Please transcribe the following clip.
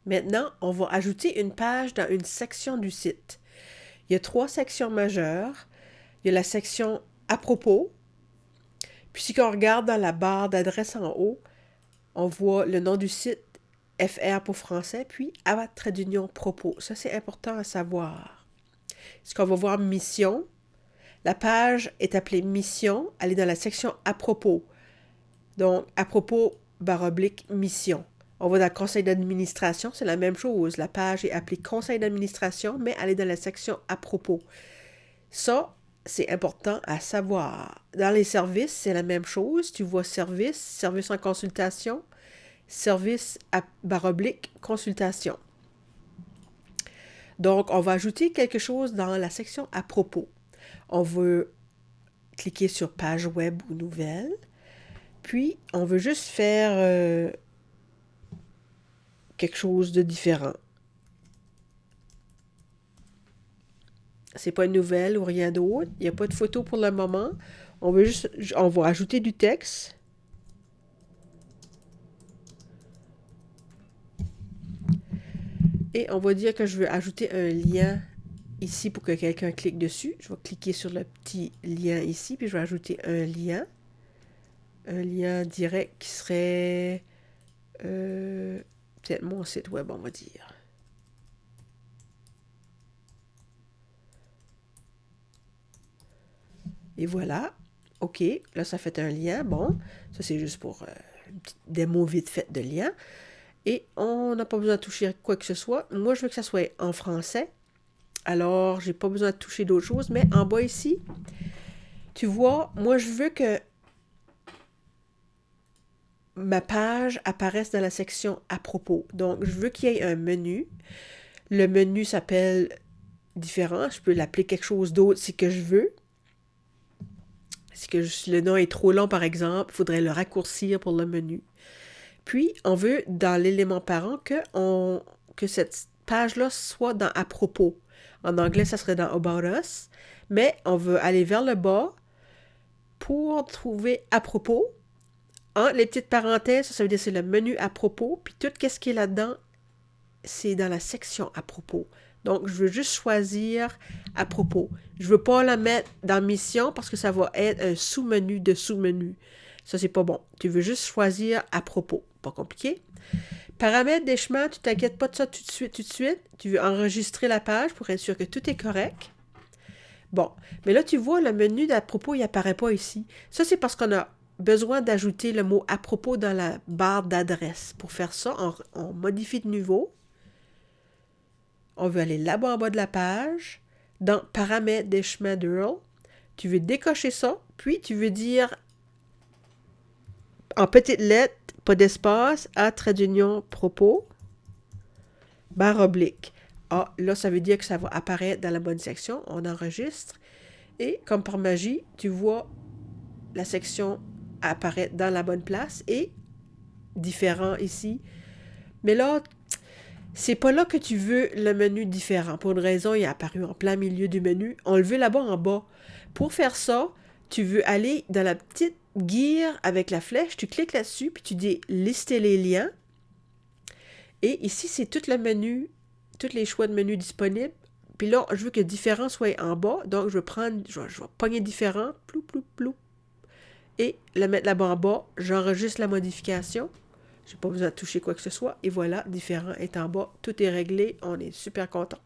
Maintenant, on va ajouter une page dans une section du site. Il y a 3 sections majeures. Il y a la section à propos. Puis si on regarde dans la barre d'adresse en haut, on voit le nom du site, FR pour français, puis à trait d'union propos. Ça, c'est important à savoir. Ce qu'on va voir mission, la page est appelée mission, elle est dans la section à propos. Donc, à propos, / mission. On va dans le conseil d'administration, c'est la même chose. La page est appelée conseil d'administration, mais elle est dans la section à propos. Ça, c'est important à savoir. Dans les services, c'est la même chose. Tu vois service, service en consultation, service à / consultation. Donc, on va ajouter quelque chose dans la section à propos. On veut cliquer sur page web ou nouvelle. Puis, on veut juste faire quelque chose de différent. C'est pas une nouvelle ou rien d'autre. Il n'y a pas de photo pour le moment. On va ajouter du texte. Et on va dire que je veux ajouter un lien ici pour que quelqu'un clique dessus. Je vais cliquer sur le petit lien ici, puis je vais ajouter un lien. Un lien direct qui serait peut-être mon site web, on va dire. Et voilà. OK, là, ça fait un lien. Bon, ça, c'est juste pour une petite démo vite faite de lien. Et on n'a pas besoin de toucher quoi que ce soit. Moi, je veux que ça soit en français. Alors, j'ai pas besoin de toucher d'autres choses. Mais en bas ici, tu vois, moi, je veux que ma page apparaisse dans la section à propos. Donc, je veux qu'il y ait un menu. Le menu s'appelle différent. Je peux l'appeler quelque chose d'autre si que je veux. Si que le nom est trop long, par exemple, il faudrait le raccourcir pour le menu. Puis, on veut, dans l'élément parent, que cette page-là soit dans à propos. En anglais, ça serait dans About Us. Mais on veut aller vers le bas pour trouver à propos. Les petites parenthèses, ça veut dire c'est le menu à propos. Puis tout ce qui est là-dedans, c'est dans la section à propos. Donc, je veux juste choisir à propos. Je ne veux pas la mettre dans mission parce que ça va être un sous-menu de sous-menu. Ça, c'est pas bon. Tu veux juste choisir à propos. Pas compliqué. Paramètres des chemins, tu t'inquiètes pas de ça tout de suite. Tu veux enregistrer la page pour être sûr que tout est correct. Bon, mais là, tu vois, le menu d'à propos, il apparaît pas ici. Ça, c'est parce qu'on a besoin d'ajouter le mot à propos dans la barre d'adresse. Pour faire ça, on modifie de nouveau. On veut aller là-bas en bas de la page, dans paramètres des chemins d'URL. Tu veux décocher ça, puis tu veux dire en petites lettres, pas d'espace, à trait d'union propos, /. Ah, là, ça veut dire que ça va apparaître dans la bonne section. On enregistre. Et comme par magie, tu vois la section apparaître dans la bonne place et différent ici. Mais là, c'est pas là que tu veux le menu différent. Pour une raison, il est apparu en plein milieu du menu. On le veut là-bas en bas. Pour faire ça, tu veux aller dans la petite gear avec la flèche, tu cliques là-dessus, puis tu dis lister les liens. Et ici, c'est tout le menu, tous les choix de menu disponibles. Puis là, je veux que différent soit en bas. Donc, je vais pogner différent, plou, plou, plou. Et le mettre là-bas en bas. J'enregistre la modification. Je n'ai pas besoin de toucher quoi que ce soit. Et voilà, différent est en bas. Tout est réglé. On est super content.